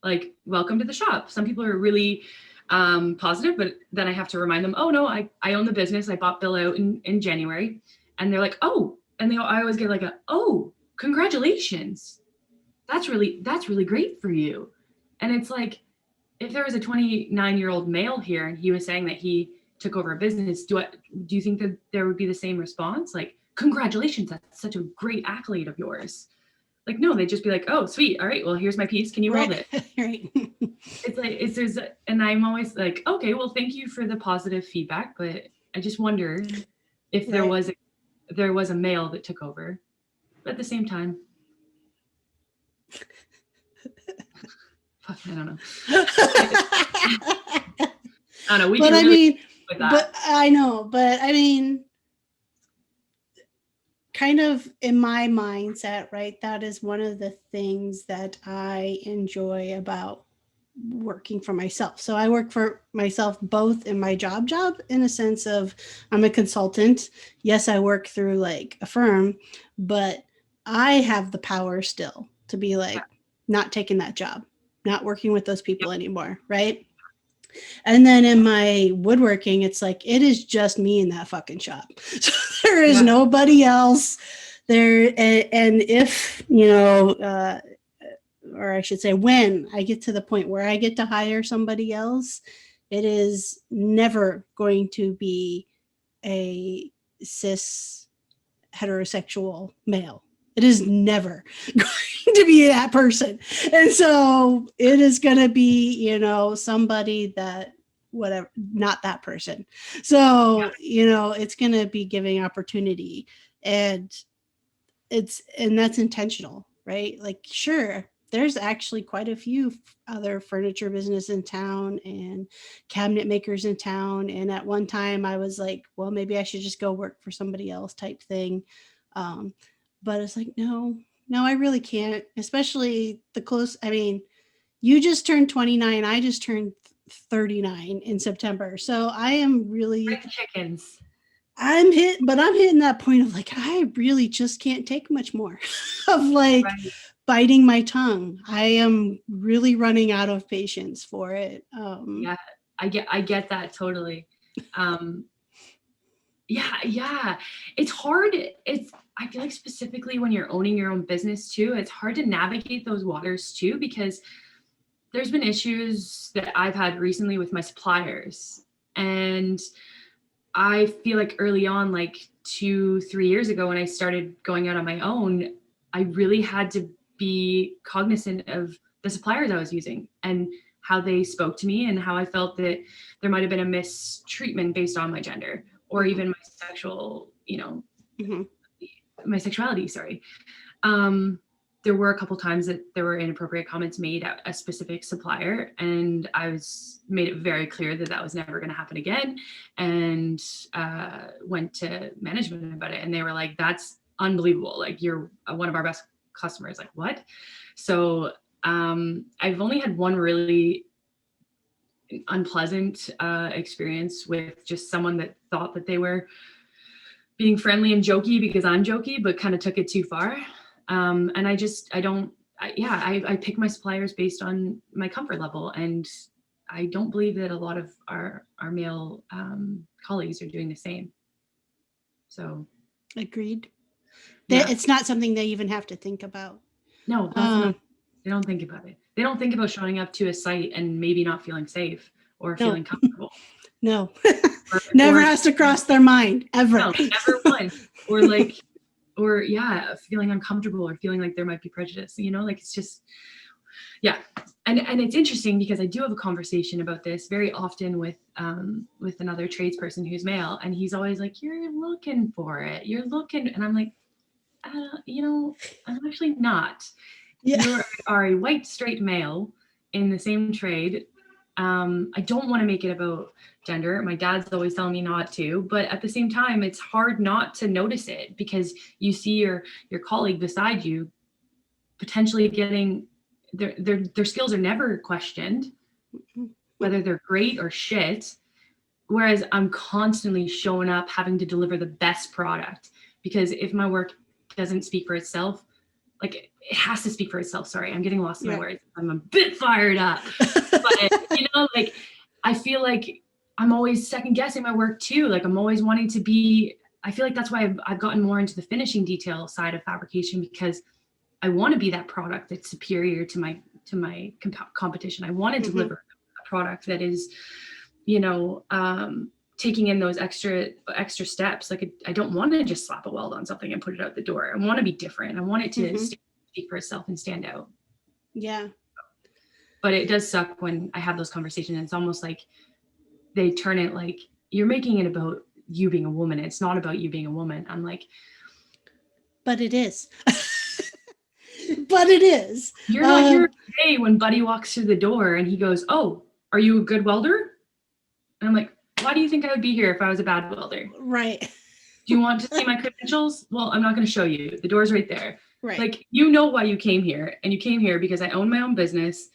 Like, welcome to the shop. Some people are really positive, but then I have to remind them, oh no, I own the business. I bought Bill out in January. And they're like, oh, and I always get like oh, congratulations. That's really great for you. And it's like, if there was a 29-year-old male here and he was saying that he took over a business, do you think that there would be the same response? Like, congratulations, that's such a great accolade of yours. Like, no, they'd just be like, oh, sweet. All right, well, here's my piece. Can you weld it? Right. It's like, and I'm always like, okay, well, thank you for the positive feedback. But I just wonder if there was a male that took over. But at the same time, fuck, I don't know. I don't know. But I know, but I mean, kind of in my mindset, right? That is one of the things that I enjoy about working for myself. So I work for myself both in my job in a sense of I'm a consultant. Yes, I work through like a firm, but I have the power still to be like, not taking that job, not working with those people anymore, right? And then in my woodworking, it's like, it is just me in that fucking shop. So there is nobody else there. And if, or I should say, when I get to the point where I get to hire somebody else, it is never going to be a cis heterosexual male. It is never going to be that person. And so it is going to be, somebody that, whatever, not that person. So, it's going to be giving opportunity, and that's intentional, right? Like, sure, there's actually quite a few other furniture business in town and cabinet makers in town. And at one time I was like, well, maybe I should just go work for somebody else type thing. But it's like, no, I really can't, especially you just turned 29. I just turned 39 in September. So I am really chickens. I'm hitting that point of like, I really just can't take much more of like biting my tongue. I am really running out of patience for it. Yeah, I get that totally. Yeah. It's hard. I feel like specifically when you're owning your own business too, it's hard to navigate those waters too, because there's been issues that I've had recently with my suppliers. And I feel like early on, like 2-3 years ago, when I started going out on my own, I really had to be cognizant of the suppliers I was using and how they spoke to me and how I felt that there might have been a mistreatment based on my gender or even my sexual, my sexuality, sorry. there were a couple times that there were inappropriate comments made at a specific supplier, and I made it very clear that that was never going to happen again, and went to management about it, and they were like, "That's unbelievable! Like, you're one of our best customers." Like, what? So I've only had one really unpleasant experience with just someone that thought that they were being friendly and jokey because I'm jokey, but kind of took it too far. And I pick my suppliers based on my comfort level. And I don't believe that a lot of our male colleagues are doing the same. So. Agreed. Yeah. It's not something they even have to think about. No, they don't think about it. They don't think about showing up to a site and maybe not feeling safe or feeling comfortable. No, never has to cross their mind ever. No, never once. Or feeling uncomfortable or feeling like there might be prejudice, like it's just, yeah. And it's interesting because I do have a conversation about this very often with another tradesperson who's male. And he's always like, "You're looking for it. You're looking." And I'm like, I'm actually not. Yeah. You are a white, straight male in the same trade. I don't want to make it about gender. My dad's always telling me not to, but at the same time, it's hard not to notice it because you see your colleague beside you potentially getting their skills are never questioned, whether they're great or shit. Whereas I'm constantly showing up, having to deliver the best product, because if my work doesn't speak for itself, like it has to speak for itself. Sorry, I'm getting lost in my words. I'm a bit fired up, but like I feel like I'm always second guessing my work too. Like I'm always wanting to be. I feel like that's why I've gotten more into the finishing detail side of fabrication, because I want to be that product that's superior to my competition. I want to deliver a product that is, taking in those extra steps. Like I don't want to just slap a weld on something and put it out the door. I want to be different. I want it to speak for itself and stand out. Yeah. But it does suck when I have those conversations. It's almost like they turn it like you're making it about you being a woman. It's not about you being a woman. I'm like, but it is. But it is. You're not here today when Buddy walks through the door and he goes, "Oh, are you a good welder?" And I'm like, why do you think I would be here if I was a bad welder? Right. Do you want to see my credentials? Well, I'm not going to show you. The door's right there. Right. Like, why you came here, and you came here because I own my own business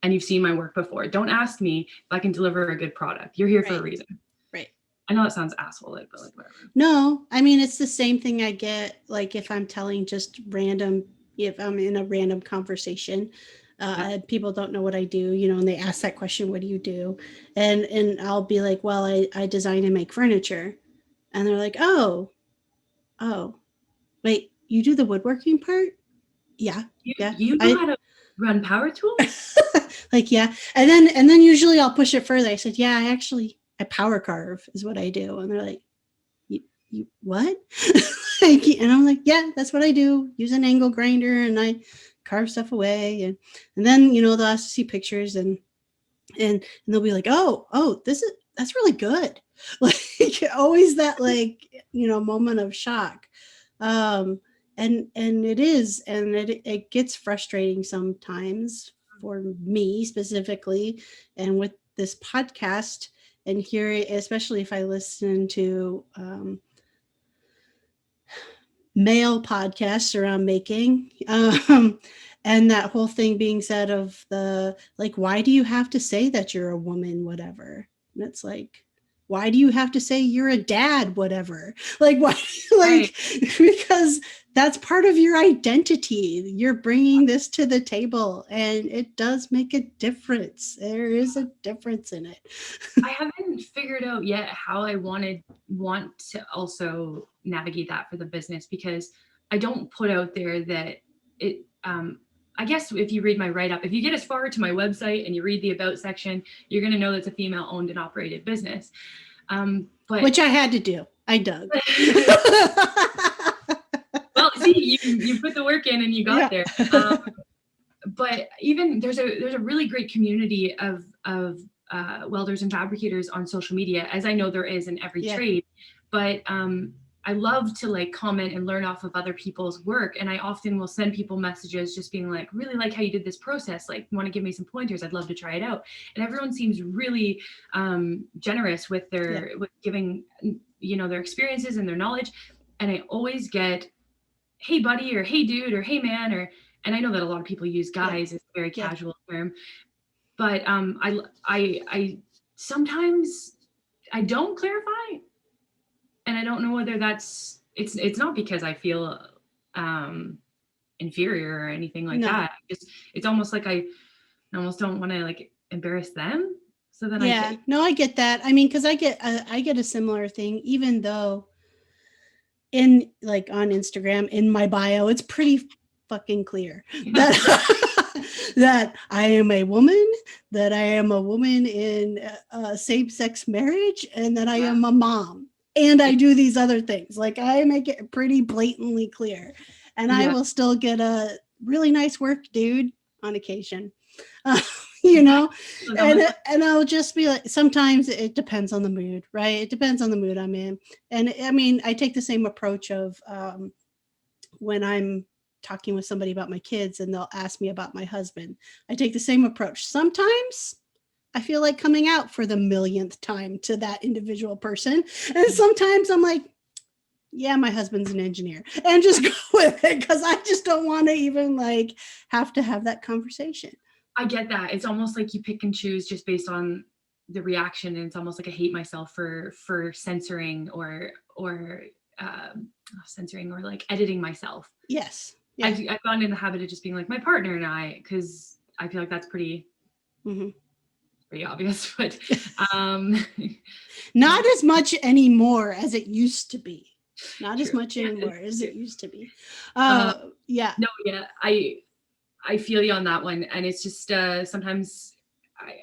and you've seen my work before. Don't ask me if I can deliver a good product. You're here for a reason. Right. I know it sounds asshole-like, but like whatever. No, I mean, it's the same thing I get, like if I'm telling just if I'm in a random conversation, people don't know what I do, and they ask that question, "What do you do?" And I'll be like, "Well, I design and make furniture." And they're like, oh, wait, you do the woodworking part? Yeah. You know how to run power tools? Like, yeah. And then usually I'll push it further. I said, yeah, I power carve is what I do. And they're like, you what? And I'm like, yeah, that's what I do. Use an angle grinder and I carve stuff away. And then, they'll ask to see pictures and they'll be like, oh, that's really good. Like always that moment of shock. And it is, and it gets frustrating sometimes for me specifically. And with this podcast and here, especially if I listen to male podcasts around making, and that whole thing being said of the, like, why do you have to say that you're a woman, whatever? And it's like, why do you have to say you're a dad, whatever? Like, why? Like, because that's part of your identity. You're bringing this to the table and it does make a difference. There is a difference in it. I haven't figured out yet how I want to also navigate that for the business, because I don't put out there that it, I guess if you read my write-up, if you get as far to my website and you read the about section, you're going to know that's a female owned and operated business. But which I had to do. I dug. Well, see, you put the work in and you got there. But even there's a really great community of welders and fabricators on social media, as I know there is in every trade. But I love to like comment and learn off of other people's work. And I often will send people messages just being like, really like how you did this process. Like, want to give me some pointers? I'd love to try it out. And everyone seems really generous with their, with giving, you know, their experiences and their knowledge. And I always get, hey buddy, or hey dude, or hey man, or, and I know that a lot of people use guys as a very casual term, but I sometimes I don't clarify, and I don't know whether that's, it's not because I feel inferior or anything like that. It's almost like I almost don't want to like embarrass them. So then I get that. I mean, because I get a similar thing, even though in like on Instagram in my bio, it's pretty fucking clear that that I am a woman, that I am a woman in a same-sex marriage, and that I am a mom, and I do these other things. Like, I make it pretty blatantly clear, and I will still get a really nice work, dude, on occasion. You know, and I'll just be like, sometimes it depends on the mood, right? It depends on the mood I'm in. And I mean, I take the same approach of when I'm talking with somebody about my kids and they'll ask me about my husband. I take the same approach. Sometimes I feel like coming out for the millionth time to that individual person. And sometimes I'm like, yeah, my husband's an engineer, and just go with it, because I just don't want to even like have to have that conversation. I get that. It's almost like you pick and choose just based on the reaction. And it's almost like I hate myself for censoring or censoring or like editing myself. Yes. Yeah. I've gone in the habit of just being like my partner and I, because I feel like that's pretty obvious, but not as much anymore as it used to be. Not as much anymore as it used to be. No, yeah, I feel you on that one. And it's just sometimes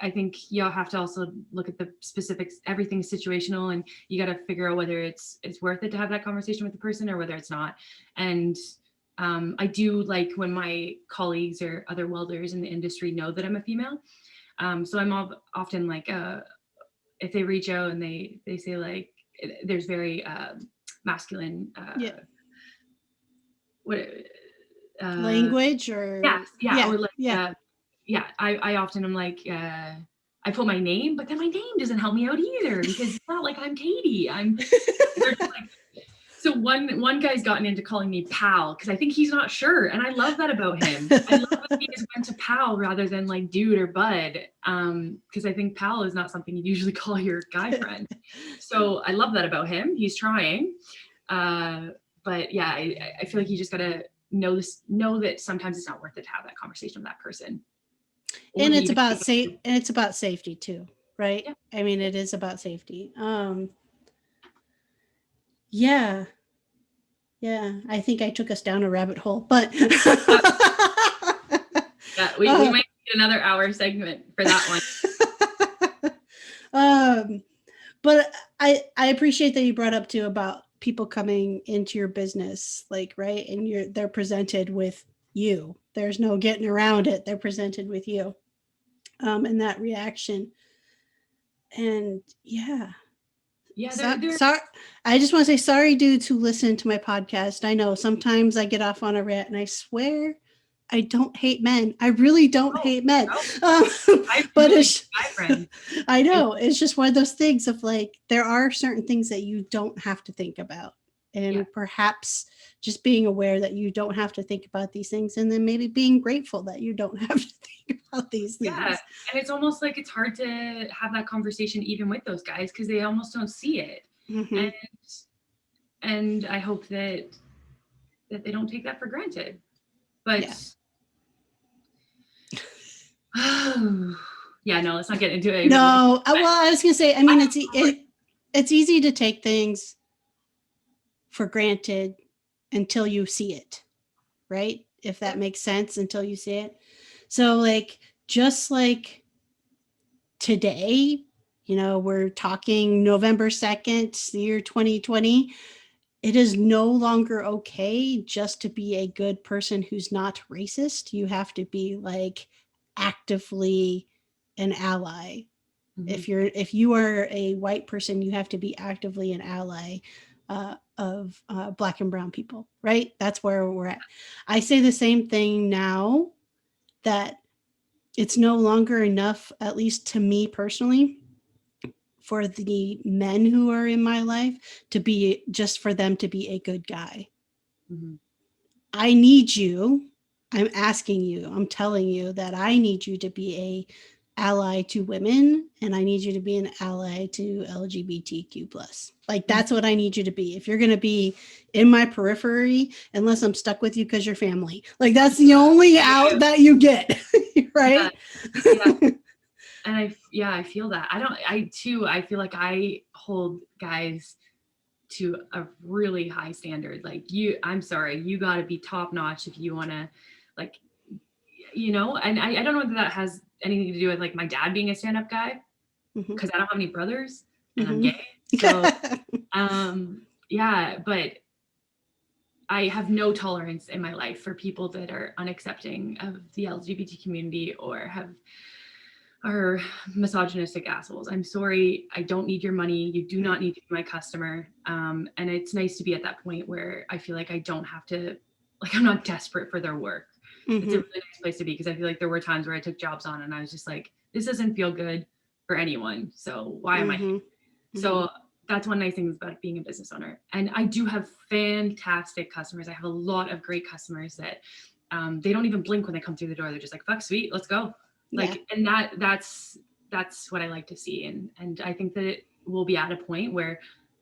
I think you'll have to also look at the specifics. Everything's situational, and you got to figure out whether it's worth it to have that conversation with the person or whether it's not. And I do like when my colleagues or other welders in the industry know that I'm a female. So I'm often like, if they reach out and they say like, there's very masculine language or or like I often am like I put my name, but then my name doesn't help me out either, because it's not like I'm Katie. So one guy's gotten into calling me pal because I think he's not sure, and I love that about him. I love that he just went to pal rather than like dude or bud, because I think pal is not something you usually call your guy friend. So I love that about him. He's trying, but yeah, I feel like you just gotta know that sometimes it's not worth it to have that conversation with that person. And it's about it's about safety too, right? Yeah. I mean, it is about safety. Yeah, I think I took us down a rabbit hole, but yeah, we might need another hour segment for that one. But I appreciate that you brought up too about people coming into your business, like, right, and they're presented with you. There's no getting around it. They're presented with you, and that reaction. And sorry. I just want to say sorry, dudes who listen to my podcast. I know sometimes I get off on a rant, and I swear I don't hate men. I really don't hate men. But it's my friend. I know it's just one of those things of like, there are certain things that you don't have to think about, and perhaps just being aware that you don't have to think about these things, and then maybe being grateful that you don't have to think about these things. Yeah, and it's almost like it's hard to have that conversation even with those guys because they almost don't see it. And I hope that they don't take that for granted. But no, let's not get into it. No, well, I was gonna say, I mean, it's easy to take things for granted until you see it, right? If that makes sense, until you see it. So like, just like today, you know, we're talking November 2nd, the year 2020. It is no longer okay just to be a good person who's not racist. You have to be like actively an ally. If you are a white person, you have to be actively an ally Black and brown people, right? That's where we're at. I say the same thing now, that it's no longer enough, at least to me personally, for the men who are in my life to be just for them to be a good guy. Mhm. I need you. I'm asking you, I'm telling you that I need you to be a ally to women, and I need you to be an ally to LGBTQ plus. Like, Mhm. that's what I need you to be. If you're going to be in my periphery, unless I'm stuck with you because you're family, like, that's the only out that you get. Yeah, Right. yeah. And I feel that. I feel like I hold guys to a really high standard. Like, I'm sorry, you got to be top notch if you want to, like, and I don't know whether that has anything to do with like my dad being a stand-up guy, Mhm. because I don't have any brothers and I'm Mhm. gay. So, yeah, but I have no tolerance in my life for people that are unaccepting of the LGBT community or are misogynistic assholes. I'm sorry. I don't need your money. You do not need to be my customer. And it's nice to be at that point where I feel like I don't have to, like, I'm not desperate for their work. It's a Mhm. really nice place to be, because I feel like there were times where I took jobs on and I was just like, this doesn't feel good for anyone. So why am I here? Mhm. Mhm. So that's one nice thing about being a business owner. And I do have fantastic customers. I have a lot of great customers that they don't even blink when they come through the door. They're just like, fuck, sweet, let's go. Yeah. Like, and that's what I like to see. And I think that it will be at a point where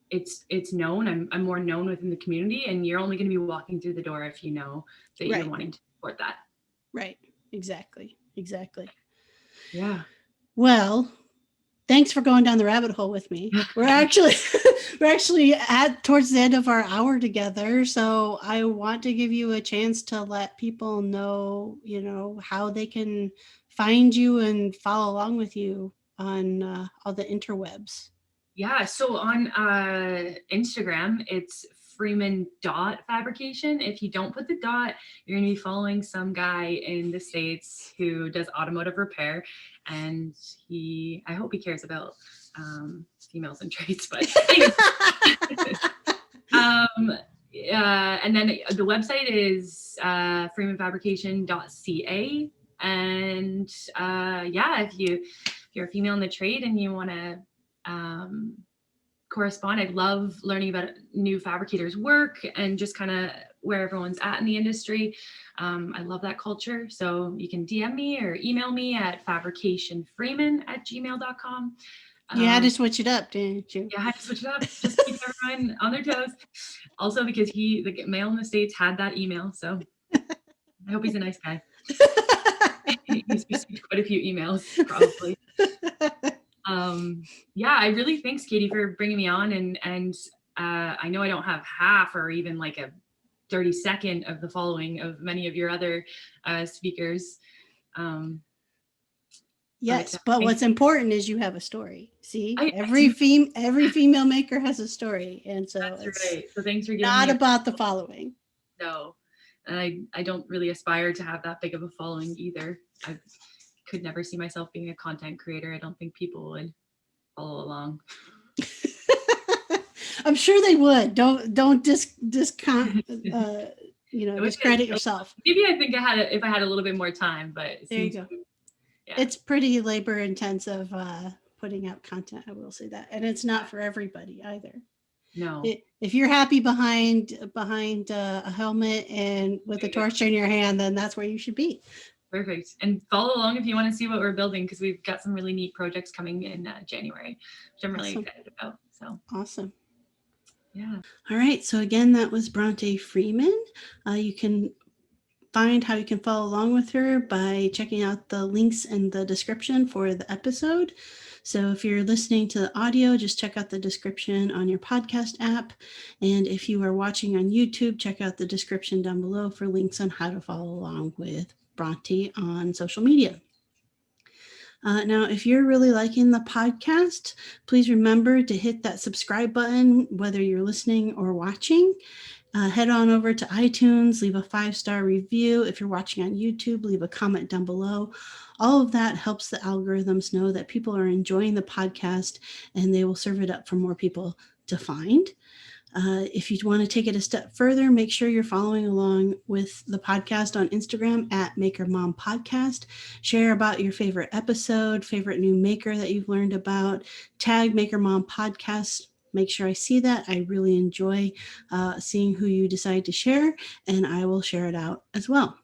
it's known. I'm more known within the community, and you're only going to be walking through the door if you know that you're Right. wanting to support that. Right. Exactly. Exactly. Yeah. Well, thanks for going down the rabbit hole with me. We're actually we're actually at towards the end of our hour together, so I want to give you a chance to let people know, how they can find you and follow along with you on all the interwebs. Yeah, so on Instagram, it's Freeman.fabrication. If you don't put the dot, you're going to be following some guy in the States who does automotive repair. And I hope he cares about females and trades, but anyway. And then the website is freemanfabrication.ca. And yeah, if you're a female in the trade and you want to correspond, I love learning about new fabricators' work and just kind of where everyone's at in the industry. I love that culture. So you can DM me or email me at fabricationfreeman@gmail.com. You had to switch it up, didn't you? Yeah, I had to switch it up just to keep everyone on their toes. Also, because the mail in the States had that email. So I hope he's a nice guy. He's received quite a few emails, probably. Yeah, I really thanks Katie for bringing me on, and I know I don't have half or even like a 30-second of the following of many of your other speakers. Yes, but Thank what's important is you have a story. See, I do. every female maker has a story, and so That's it's right. So thanks for giving not me a about the following. no. And I don't really aspire to have that big of a following either. I could never see myself being a content creator. I don't think people would follow along. I'm sure they would. Don't discount. Discredit So yourself. maybe I think if I had a little bit more time, but it There you seems go. yeah. It's pretty labor intensive putting out content. I will say that, and it's not for everybody either. No. If you're happy behind a helmet and with a torch in your hand, then that's where you should be. Perfect. And follow along if you want to see what we're building, because we've got some really neat projects coming in January, which I'm really excited about. So Awesome. yeah. All right. So again, that was Bronte Freeman. You can find how you can follow along with her by checking out the links in the description for the episode. So if you're listening to the audio, just check out the description on your podcast app. And if you are watching on YouTube, check out the description down below for links on how to follow along with Bronte on social media. Now, if you're really liking the podcast, please remember to hit that subscribe button, whether you're listening or watching. Head on over to iTunes, leave a 5-star review. If you're watching on YouTube, leave a comment down below. All of that helps the algorithms know that people are enjoying the podcast, and they will serve it up for more people to find. If you want to take it a step further, make sure you're following along with the podcast on Instagram at Maker Mom Podcast. Share about your favorite episode, favorite new maker that you've learned about. Tag Maker Mom Podcast. Make sure I see that. I really enjoy seeing who you decide to share, and I will share it out as well.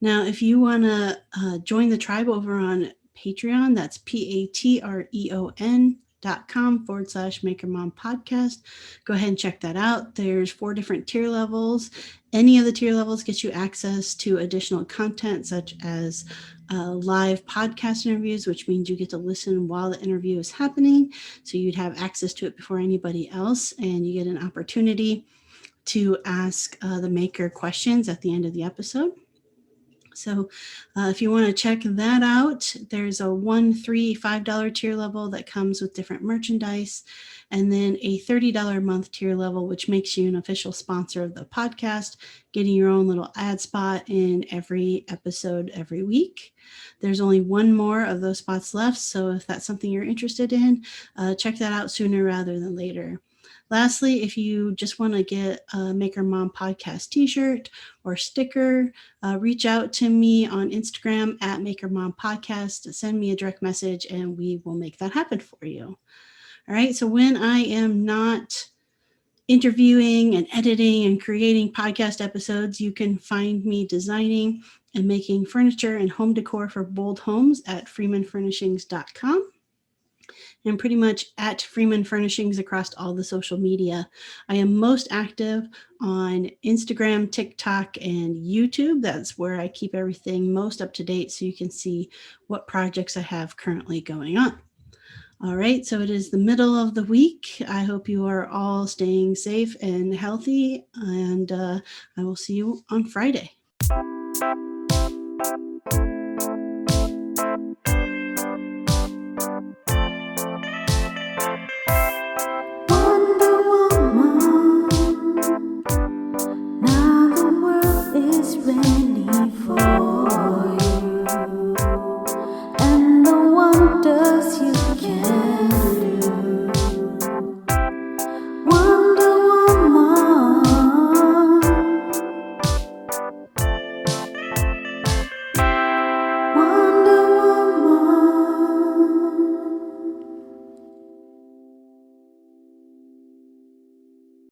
Now, if you want to join the tribe over on Patreon, that's patreon.com/Maker Mom Podcast. Go ahead and check that out. There's 4 different tier levels. Any of the tier levels gets you access to additional content, such as live podcast interviews, which means you get to listen while the interview is happening. So you'd have access to it before anybody else, and you get an opportunity to ask the maker questions at the end of the episode. So if you want to check that out, there's a $1, $3, $5 tier level that comes with different merchandise, and then a $30 a month tier level, which makes you an official sponsor of the podcast, getting your own little ad spot in every episode every week. There's only 1 more of those spots left, so if that's something you're interested in, check that out sooner rather than later. Lastly, if you just want to get a Maker Mom Podcast t-shirt or sticker, reach out to me on Instagram at Maker Mom Podcast. Send me a direct message and we will make that happen for you. All right. So when I am not interviewing and editing and creating podcast episodes, you can find me designing and making furniture and home decor for bold homes at freemanfurnishings.com. and pretty much at Freeman Furnishings across all the social media. I am most active on Instagram, TikTok, and YouTube. That's where I keep everything most up to date so you can see what projects I have currently going on. All right, so it is the middle of the week. I hope you are all staying safe and healthy, and I will see you on Friday. Ready for you, and the wonders you